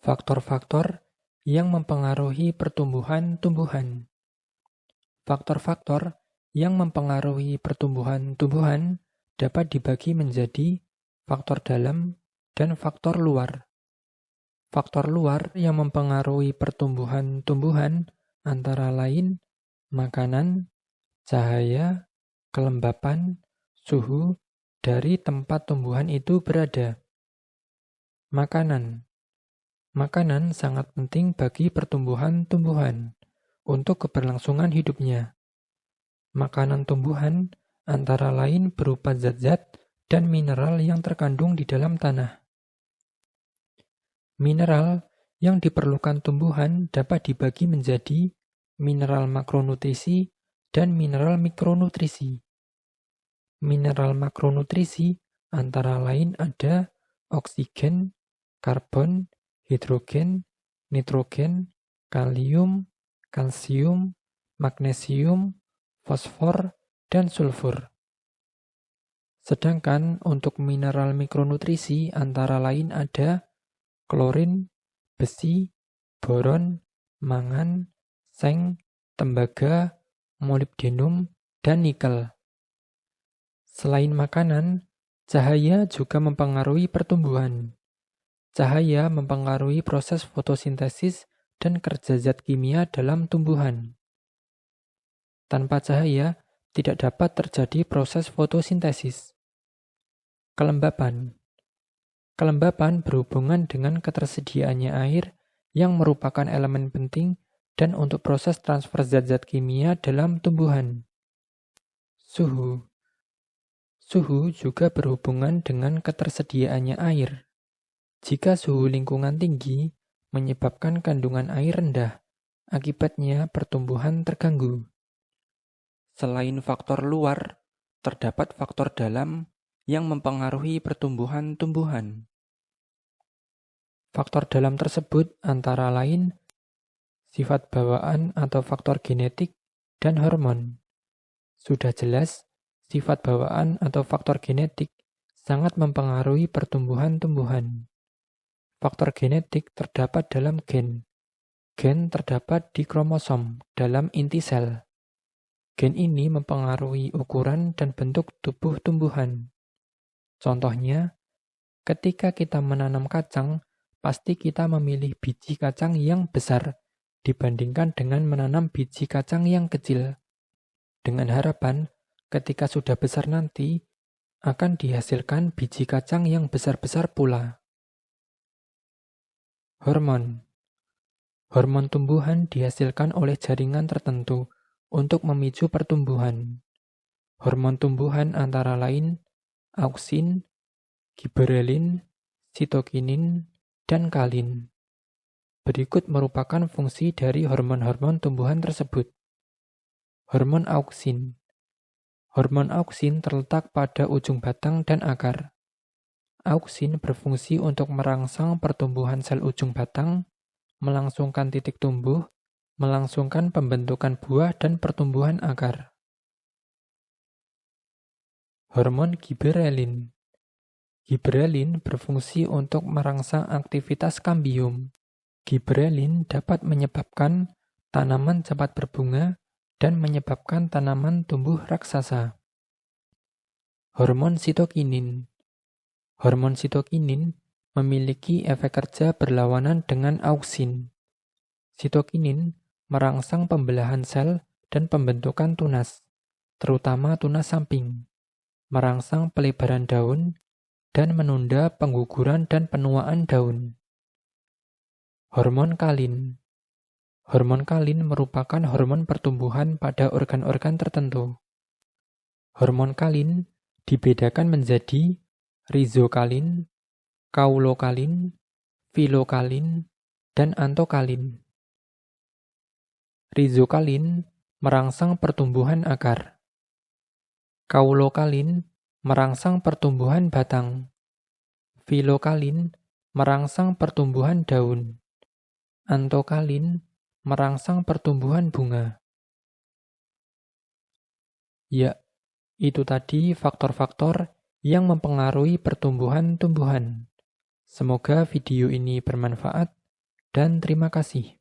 Faktor-faktor yang mempengaruhi pertumbuhan tumbuhan. Faktor-faktor yang mempengaruhi pertumbuhan tumbuhan dapat dibagi menjadi faktor dalam dan faktor luar. Faktor luar yang mempengaruhi pertumbuhan tumbuhan antara lain makanan, cahaya, kelembapan, suhu dari tempat tumbuhan itu berada. Makanan. Makanan sangat penting bagi pertumbuhan tumbuhan untuk keberlangsungan hidupnya. Makanan tumbuhan antara lain berupa zat-zat dan mineral yang terkandung di dalam tanah. Mineral yang diperlukan tumbuhan dapat dibagi menjadi mineral makronutrisi dan mineral mikronutrisi. Mineral makronutrisi antara lain ada oksigen, karbon, hidrogen, nitrogen, kalium, kalsium, magnesium, fosfor, dan sulfur. Sedangkan untuk mineral mikronutrisi antara lain ada klorin, besi, boron, mangan, seng, tembaga, molibdenum, dan nikel. Selain makanan, cahaya juga mempengaruhi pertumbuhan. Cahaya mempengaruhi proses fotosintesis dan kerja zat kimia dalam tumbuhan. Tanpa cahaya, tidak dapat terjadi proses fotosintesis. Kelembapan. Kelembapan berhubungan dengan ketersediaannya air yang merupakan elemen penting dan untuk proses transfer zat-zat kimia dalam tumbuhan. Suhu. Suhu juga berhubungan dengan ketersediaannya air. Jika suhu lingkungan tinggi, menyebabkan kandungan air rendah, akibatnya pertumbuhan terganggu. Selain faktor luar, terdapat faktor dalam yang mempengaruhi pertumbuhan tumbuhan. Faktor dalam tersebut antara lain sifat bawaan atau faktor genetik dan hormon. Sudah jelas, sifat bawaan atau faktor genetik sangat mempengaruhi pertumbuhan tumbuhan. Faktor genetik terdapat dalam gen. Gen terdapat di kromosom dalam inti sel. Gen ini mempengaruhi ukuran dan bentuk tubuh tumbuhan. Contohnya, ketika kita menanam kacang, pasti kita memilih biji kacang yang besar dibandingkan dengan menanam biji kacang yang kecil. Dengan harapan, ketika sudah besar nanti, akan dihasilkan biji kacang yang besar-besar pula. Hormon. Hormon tumbuhan dihasilkan oleh jaringan tertentu untuk memicu pertumbuhan. Hormon tumbuhan antara lain auksin, giberelin, sitokinin, dan kalin. Berikut merupakan fungsi dari hormon-hormon tumbuhan tersebut. Hormon auksin. Hormon auksin terletak pada ujung batang dan akar. Auksin berfungsi untuk merangsang pertumbuhan sel ujung batang, melangsungkan titik tumbuh, melangsungkan pembentukan buah dan pertumbuhan akar. Hormon giberelin. Giberelin berfungsi untuk merangsang aktivitas kambium. Giberelin dapat menyebabkan tanaman cepat berbunga dan menyebabkan tanaman tumbuh raksasa. Hormon sitokinin. Hormon sitokinin memiliki efek kerja berlawanan dengan auksin. Sitokinin merangsang pembelahan sel dan pembentukan tunas, terutama tunas samping, merangsang pelebaran daun, dan menunda pengguguran dan penuaan daun. Hormon kalin. Hormon kalin merupakan hormon pertumbuhan pada organ-organ tertentu. Hormon kalin dibedakan menjadi rizokalin, kaulokalin, filokalin, dan antokalin. Rizokalin merangsang pertumbuhan akar. Kaulokalin merangsang pertumbuhan batang. Filokalin merangsang pertumbuhan daun. Antokalin merangsang pertumbuhan bunga. Ya, itu tadi faktor-faktor yang mempengaruhi pertumbuhan tumbuhan. Semoga video ini bermanfaat. dan terima kasih.